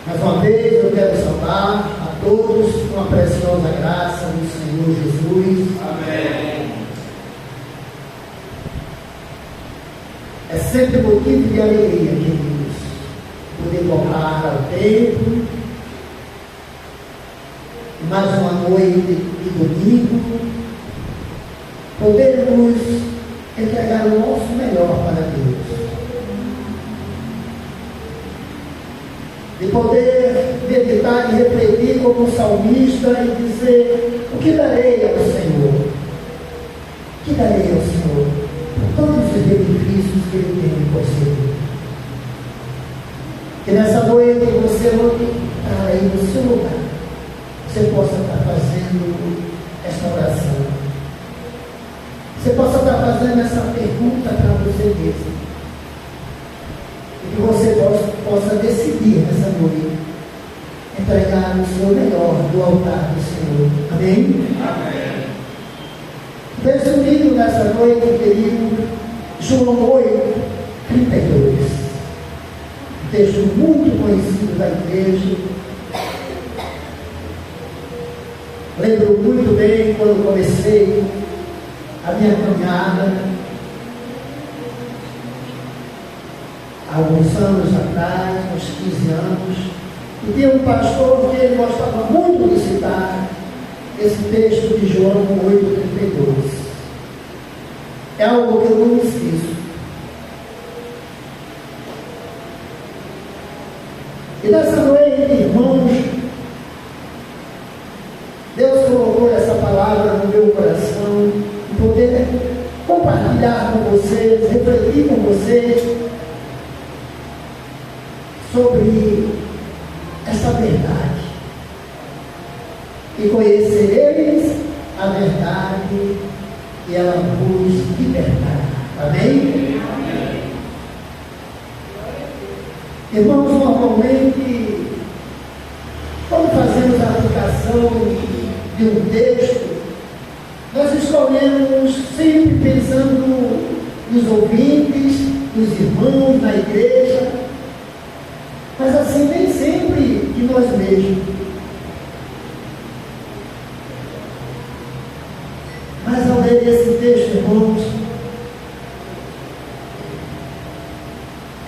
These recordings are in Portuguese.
Mais uma vez eu quero saudar a todos com a preciosa graça do Senhor Jesus. Amém. É sempre motivo de alegria, queridos, poder voltar ao templo, mais uma noite de domingo, podermos entregar o nosso melhor para Deus. De poder meditar e refletir como um salmista e dizer: o que darei ao Senhor? O que darei ao Senhor? Por todos os benefícios que Ele tem me concedido. Que nessa noite você onde está aí no seu lugar, você possa estar fazendo esta oração. Você possa estar fazendo essa pergunta para você mesmo. E que você possa decidir nessa noite entregar o seu melhor do altar do Senhor. Amém? Amém. Resumindo nessa noite, querido, João 8, 32. Um texto muito conhecido da igreja. Lembro muito bem quando comecei a minha caminhada, há alguns anos atrás, uns 15 anos, e tinha um pastor que ele gostava muito de citar esse texto de João 8,32. É algo que eu não esqueço. E nessa noite, irmãos, Deus colocou essa palavra no meu coração, e poder compartilhar com vocês, refletir com vocês sobre essa verdade. E conhecereis a verdade e ela vos libertará. Amém? Amém. Irmãos, normalmente, quando fazemos a aplicação de um texto, nós escolhemos sempre pensando nos ouvintes, nos irmãos, na igreja, mas assim nem sempre de nós mesmos. Mas ao ler esse texto, irmãos,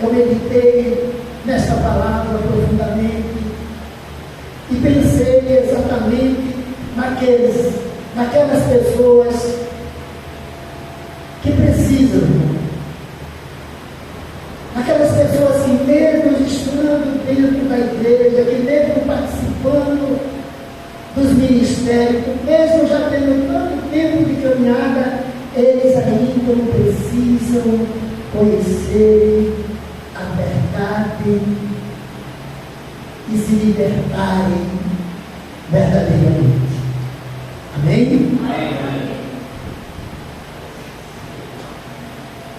eu meditei nesta palavra profundamente e pensei exatamente naquelas pessoas que precisam, naquelas pessoas que mesmo estando dentro da igreja, que mesmo participando dos ministérios, mesmo já tendo tanto tempo de caminhada, eles ainda precisam conhecer a verdade e se libertarem verdadeiramente. Amém? Amém.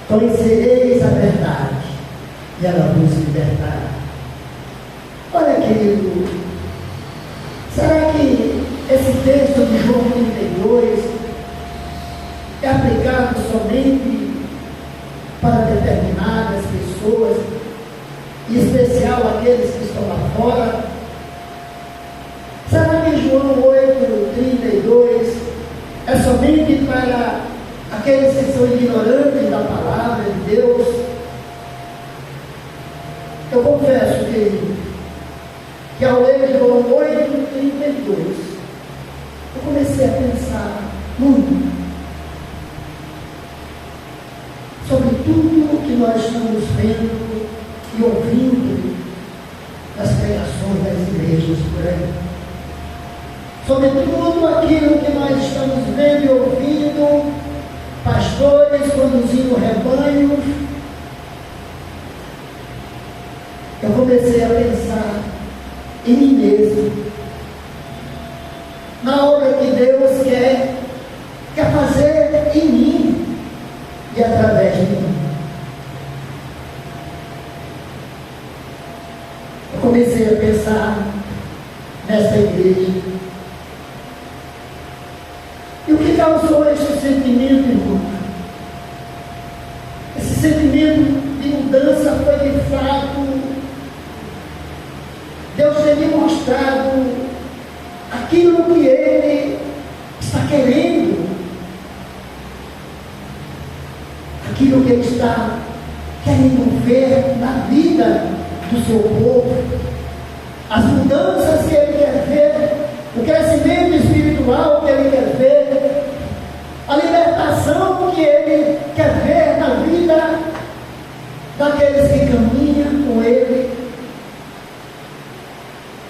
Conhecereis a verdade e ela vos libertará. Olha, querido, será que esse texto de João 32 é aplicado somente para determinadas pessoas, em especial aqueles que estão lá fora? Será que João 8,32 é somente para aqueles que são ignorantes da palavra de Deus? Eu confesso, querido, que ao ler João 8,32, eu comecei a pensar muito sobre tudo que nós estamos vendo e ouvindo nas pregações das igrejas por aí. Sobre tudo aquilo que nós estamos vendo e ouvindo, pastores conduzindo rebanhos. Eu comecei a pensar em mim mesmo, na obra que Deus quer fazer em mim e através de mim. Eu comecei a pensar nessa igreja. E o que causou esse sentimento, irmão? Esse sentimento de mudança foi de fato Deus tem me mostrado aquilo que Ele está querendo, aquilo que Ele está querendo ver na vida do seu povo, as mudanças que Ele quer ver, o crescimento espiritual que Ele quer ver, a libertação que Ele quer ver na vida daqueles que caminham com Ele,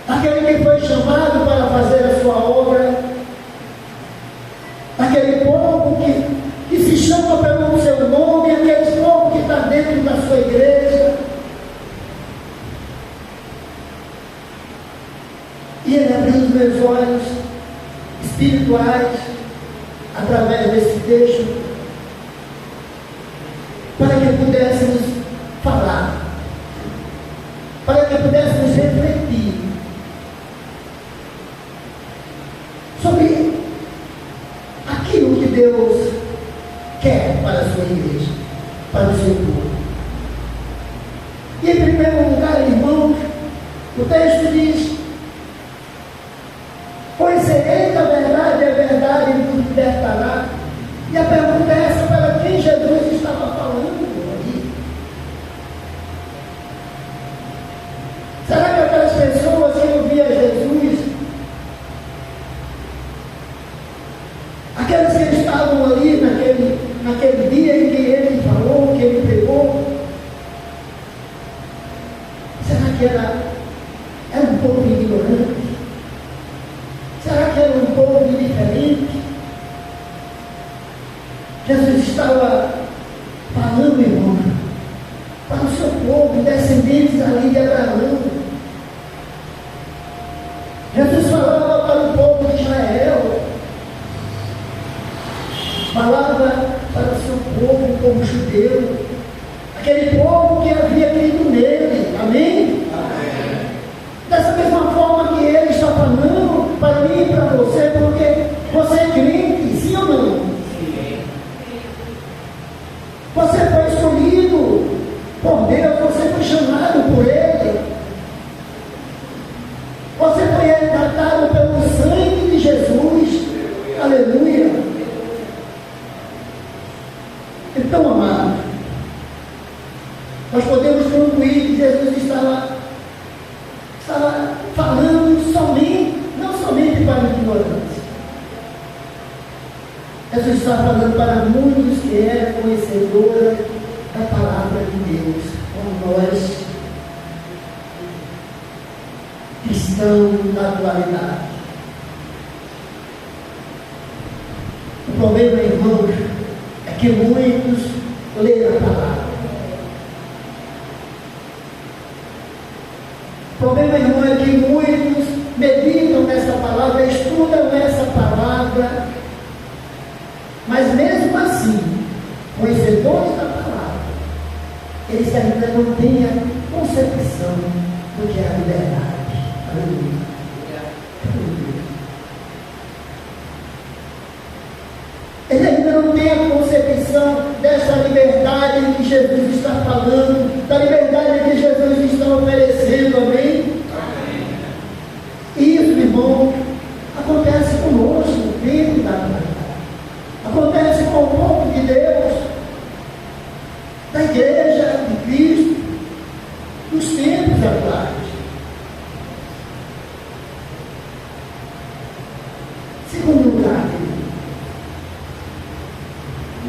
daquele que foi chamado para fazer a sua obra, daquele povo que se chama pelo seu nome, aquele povo que está dentro da sua igreja. E Ele abriu os meus olhos espirituais através desse texto, para que pudéssemos falar, para que pudéssemos refletir sobre aquilo que Deus quer para a sua igreja, para o seu povo. E em primeiro lugar, irmãos, o texto diz: conhecereis a verdade, a verdade vos libertará. E a pergunta é essa: para quem Jesus estava falando ali? Será que aquelas pessoas que ouviam Jesus, aqueles que estavam ali naquele dia em que Ele falou, que Ele pregou, será que era um povo ignorante? Será que era um povo diferente? Jesus estava falando, irmão, para o seu povo, descendentes ali de Abraão. Jesus falava para o povo de Israel, falava para o seu povo, o povo judeu, aquele povo que havia crido nele. Amém? Amém. Dessa mesma forma que Ele está falando para mim e para você, porque você é crente, sim ou não? Sim. Você foi escolhido por Deus, você foi chamado por Ele, você foi resgatado pelo sangue de Jesus. Aleluia. Então, amado, nós podemos concluir que Jesus estava falando não somente para a ignorância. Jesus estava falando para muitos que eram conhecedores da palavra de Deus, como nós, cristãos da atualidade. O problema, irmãos, é que muitos leem a palavra. O problema, irmão, é que muitos meditam nessa palavra, estudam essa palavra, mas mesmo assim, conhecedores da palavra, eles ainda não têm a concepção do que é a liberdade. Aleluia. Eles ainda não têm a concepção dessa liberdade que Jesus está falando, da liberdade que Jesus está oferecendo. Amém? Amém. Isso, irmão, acontece conosco dentro da verdade. Acontece com o povo de Deus, da igreja de Cristo, nos tempos atuais. Segundo lugar,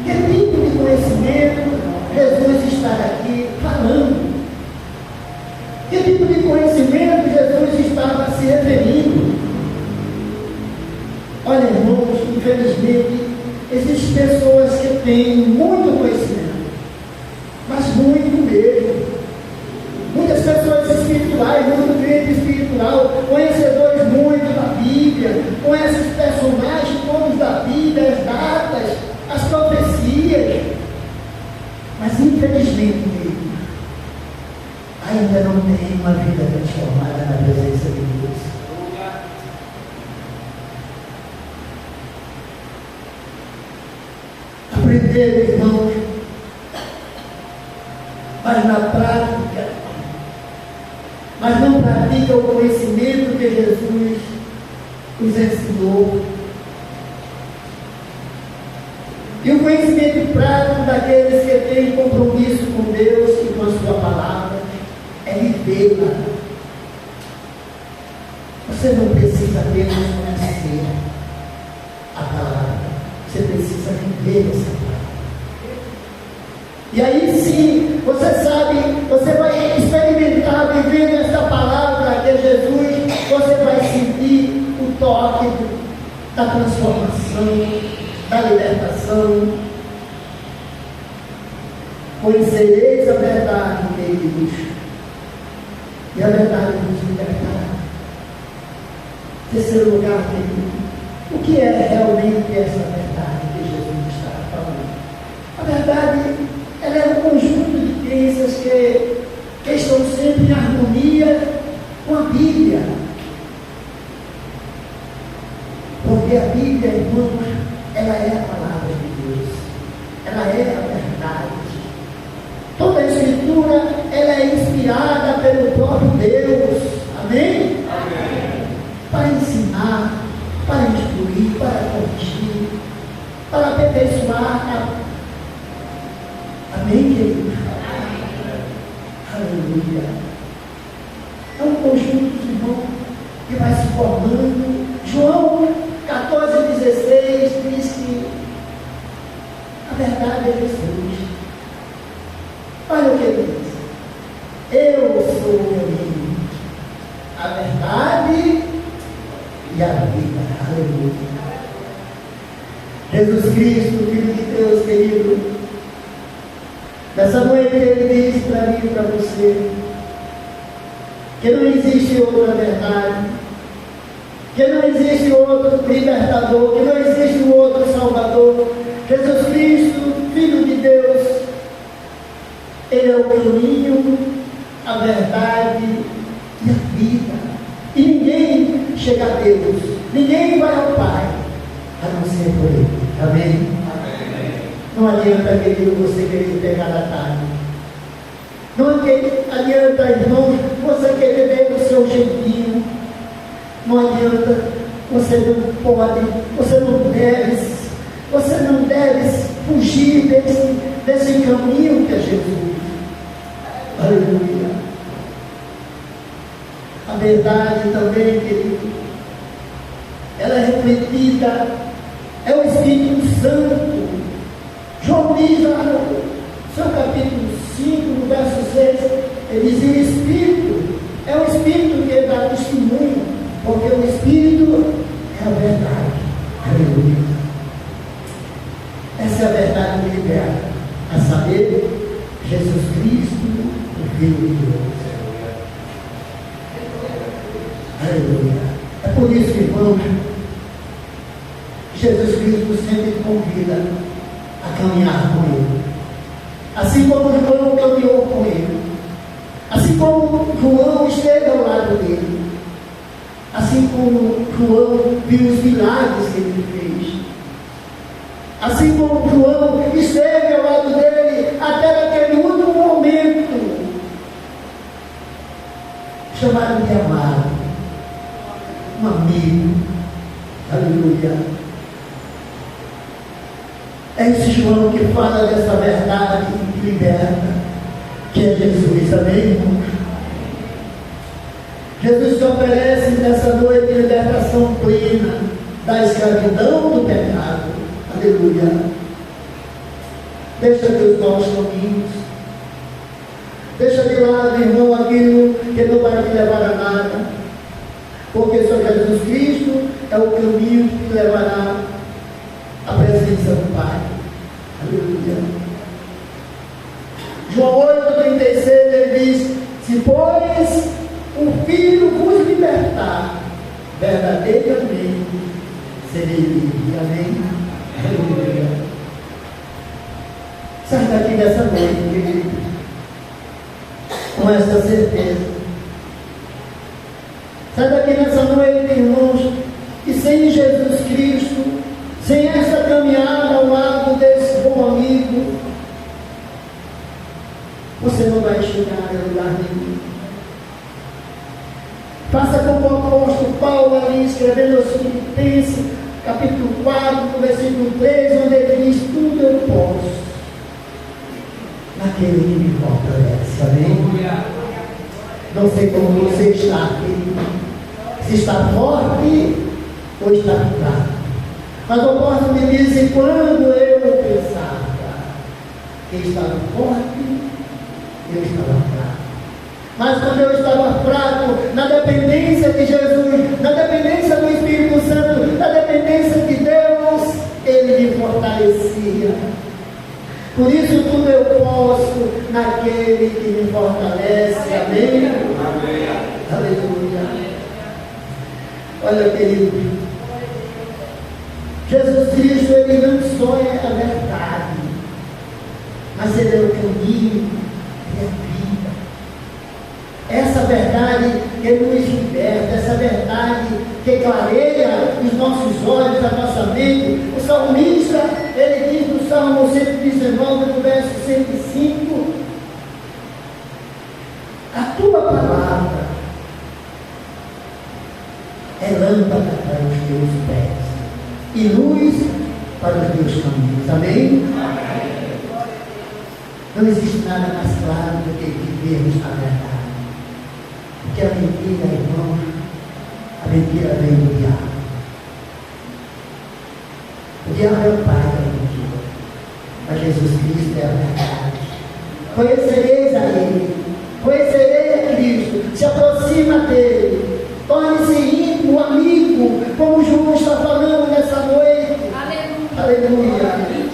que tipo de conhecimento Jesus está aqui falando? Que tipo de conhecimento Jesus estava se referindo? Olha, irmãos, infelizmente, existem pessoas que têm muito conhecimento, mas muito mesmo. Muitas pessoas espirituais, muito crente espiritual, conhecedores muito da Bíblia, conhecem os personagens todos da Bíblia, as datas, as profecias, mas infelizmente ainda não tem uma vida transformada na presença de Deus. Aprender, irmãos, conhecimento que Jesus nos ensinou. E o conhecimento prático daqueles que têm compromisso com Deus e com a sua palavra é vivê-la. Você não precisa apenas conhecer a palavra, você precisa viver essa palavra. E aí sim, você sabe, você vai experimentar vivendo essa palavra que é Jesus, você vai sentir o toque da transformação, da libertação. Conhecereis a verdade, queridos, e a verdade nos libertará. Terceiro lugar, querido, o que é realmente essa verdade que Jesus está falando? A verdade, ela é um conjunto de crenças que estão sempre em harmonia com a Bíblia. Porque a Bíblia, irmãos, ela é a palavra de Deus, ela é a verdade. Toda a Escritura, ela é inspirada pelo próprio Deus, amém? Amém. Para ensinar, para instruir, para corrigir, para aperfeiçoar. Amém, queridos? Aleluia. É um conjunto de irmãos que vai se formando. João 14,16 diz que a verdade é Jesus. Olha o que ele diz: eu sou o caminho, a verdade e a vida. Aleluia. Jesus Cristo, Filho de Deus querido, nessa noite ele diz para mim e para você que não existe outra verdade, que não existe outro libertador, que não existe outro salvador. Jesus Cristo, Filho de Deus, ele é o caminho, a verdade e a vida. E ninguém chega a Deus, ninguém vai ao Pai a não ser por ele. Amém? Amém. Não adianta, querido, você querer pegar atalho. Não adianta, irmão, você querer ver do seu jeitinho. Não adianta, você não pode, você não deve fugir desse caminho que é Jesus. Aleluia. A verdade também, querido, ela é refletida, é o Espírito Santo. João diz lá no seu capítulo 5, no verso 6, ele diz: o Espírito é o Espírito que dá testemunho, porque o Espírito é a verdade. Aleluia. Essa é a verdade que liberta, a saber, Jesus Cristo, o Filho de Deus. Aleluia. É por isso, irmãos, Jesus Cristo sempre convida a caminhar com Ele. Assim como João caminhou com Ele. Assim como João esteve ao lado dele. Assim como João viu os milagres que ele fez. Assim como João esteve ao lado dele até naquele último momento, chamado de amado, um amigo. Aleluia. É esse João que fala dessa verdade que liberta, que é Jesus. Amém, irmãos? Jesus te oferece nessa noite libertação plena da escravidão do pecado. Aleluia. Deixa Deus maus caminhos. Deixa de lado, irmão, aquilo que não vai te levar a nada. Porque só Jesus Cristo é o caminho que te levará à presença do Pai. Aleluia. João 8,36 ele diz: se pois o Filho vos libertar, verdadeiramente serei livre. Amém? Aleluia. Sai daqui dessa noite, querido, com essa certeza. Sai daqui nessa noite, irmãos, e sem Jesus Cristo, sem essa caminhada ao lado desse bom amigo, você não vai chegar a lugar nenhum. Faça como o apóstolo Paulo ali, escrevendo aos Filipenses, capítulo 4, versículo 3, onde ele diz: tudo eu posso naquele que me fortalece. Amém? Não sei como você está, querido. Se está forte ou está fraco. Mas o apóstolo me disse: quando eu pensava que estava forte, eu estava fraco. Mas quando eu estava fraco, na dependência de Jesus, na dependência do Espírito Santo, na dependência de Deus, Ele me fortalecia. Por isso tudo eu posso naquele que me fortalece. Amém? Amém. Aleluia. Olha, querido, Jesus Cristo, Ele não só é a verdade, mas Ele é o caminho e a vida. Essa verdade que nos liberta, essa verdade que clareia os nossos olhos, a nossa mente. O salmista, ele diz no Salmo 119, no verso 105, a tua palavra é lâmpada para os teus pés e luz para os teus caminhos. Amém? Não existe nada mais claro do que vivermos na verdade. Porque a mentira, irmão, a mentira vem do diabo. O diabo é o pai da mentira, mas Jesus Cristo é a verdade. Conhecereis a Ele, conhecereis a Cristo, se aproxima dele, torne-se íntimo, amigo, como João está falando nessa noite. Aleluia.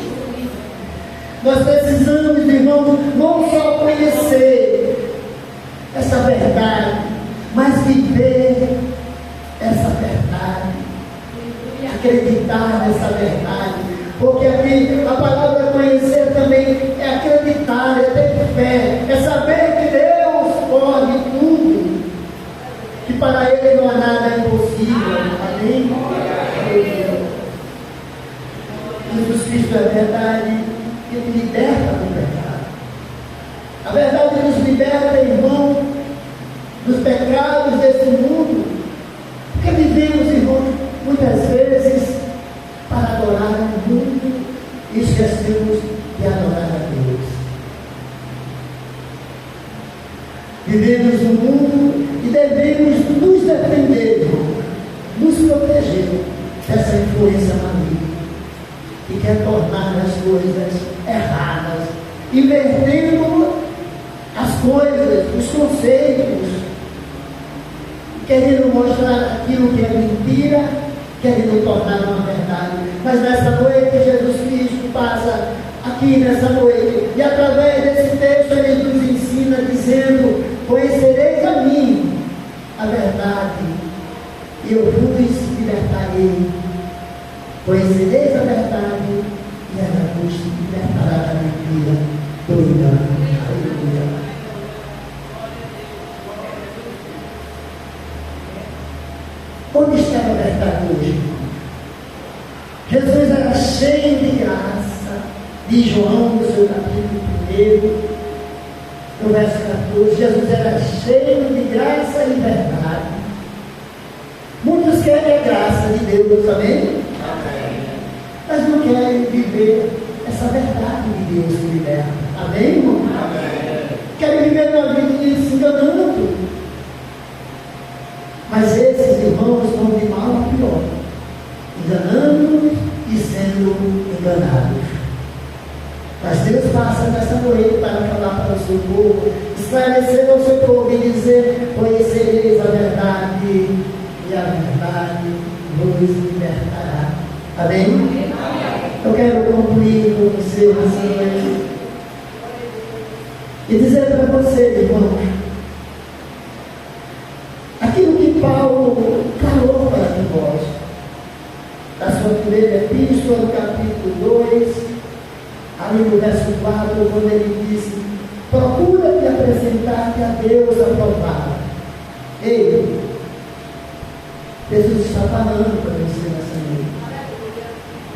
Nós precisamos, irmãos, não só conhecer essa verdade, mas viver essa verdade, acreditar nessa verdade, porque aqui a palavra conhecer também é acreditar, é ter fé, é saber que Deus pode tudo, que para Ele não há nada impossível. Amém? Jesus Cristo é a verdade que nos liberta do pecado. A verdade nos liberta, irmão, dos pecados desse mundo, porque vivemos, irmão, muitas vezes para adorar o mundo e esquecemos de adorar a Deus. Vivemos no mundo e devemos nos defender, irmão, nos proteger dessa influência maligna que quer tornar as coisas erradas, invertendo as coisas, os conceitos, querendo mostrar aquilo que é mentira, querendo tornar uma verdade. Mas nessa noite Jesus Cristo passa aqui nessa noite, e através desse texto Ele nos ensina dizendo: conhecereis a mim a verdade, e eu vos libertarei. Conhecereis a verdade, e ela vos libertará da mentira, do engano. Aleluia. Onde está a verdade hoje? Jesus era cheio de graça, de João, no seu capítulo 1, no verso 14, Jesus era cheio de graça e verdade. Muitos querem a graça de Deus, amém? Mas não querem viver essa verdade de Deus que liberta. Amém, irmão? Amém. Querem viver uma vida se enganando. Mas esses irmãos vão de mal a pior, enganando e sendo enganados. Mas Deus passa nessa noite para falar para o seu povo, esclarecer ao seu povo e dizer: conhecereis a verdade, e a verdade vos libertará. Amém? Eu quero concluir com você nessa noite e dizer para você, irmão, aquilo que Paulo falou para nós, da sua primeira epístola, no capítulo 2, ali no verso 4, quando ele disse: procura te apresentar-te a Deus aprovado. Ei, Jesus está falando para você nessa noite.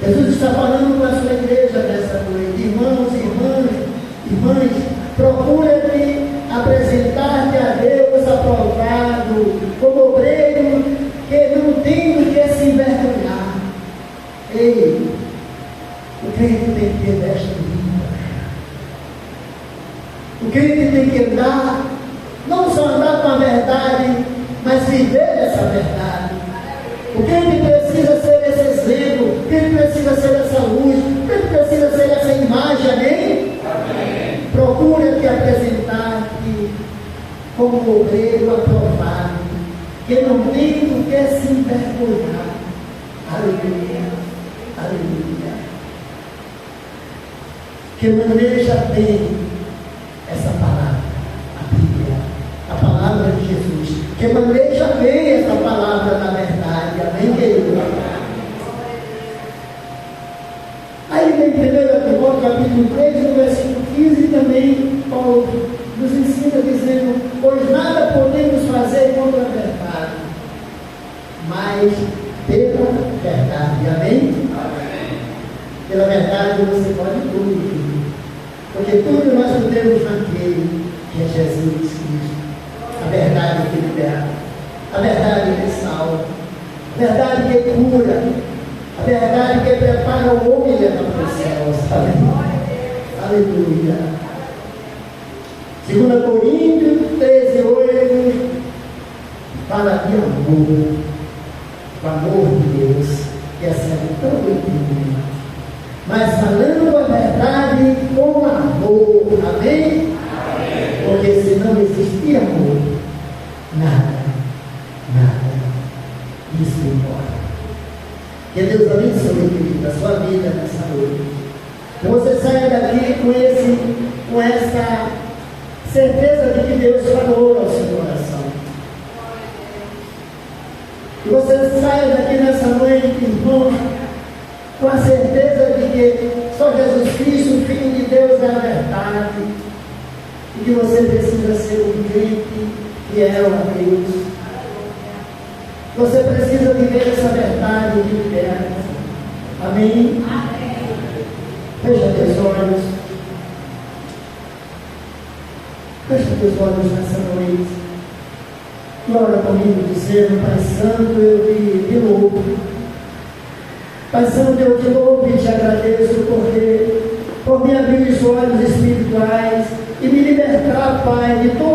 Jesus está falando com a sua igreja nessa noite. Irmãos, irmãs, procura-te apresentar-te a Deus aprovado, como obreiro que não tem do que se envergonhar. Ei, o crente tem que ter desta vida. O crente tem que andar, não só andar com a verdade, mas viver essa verdade. O crente precisa ser esse exemplo, o crente precisa ser essa luz, o crente precisa ser essa imagem, amém? Amém. Procura te apresentar-te como obreiro aprovado, que não tem do que se envergonhar. Aleluia, aleluia. Que maneja bem essa palavra, a Bíblia, a palavra de Jesus. Que maneja bem essa palavra na verdade, amém, querido? Aí em 1 Timóteo capítulo 3, no versículo 15, também Paulo nos ensina dizendo: pois nada podemos fazer contra a verdade, mas pela verdade, amém? Amém. Pela verdade você pode tudo, porque tudo nós podemos naquele que é Jesus Cristo. A verdade que libera, a verdade que salva, a verdade que cura, a verdade que prepara o homem e leva para os céus. Aleluia. 2 Coríntios 13:8 fala de amor, o amor de Deus, que é sempre tão infinito. Mas falando a verdade com amor, amém? Amém. Porque se não existir amor, nada isso importa. Que Deus abençoe, querido, a sua vida nessa noite. Que você saia daqui com essa certeza de que Deus falou ao seu coração. Que você saia daqui nessa noite, irmão, com a certeza de que só Jesus Cristo, o Filho de Deus, é a verdade. E que você precisa ser um crente fiel a Deus. Você precisa viver essa verdade de liberta. Amém? Amém. Fecha teus olhos. Fecha teus olhos nessa noite. E ora comigo dizendo: Pai Santo, eu te louvo. Pai Santo, eu te louvo e te agradeço por me abrir os olhos espirituais e me libertar, Pai, de todo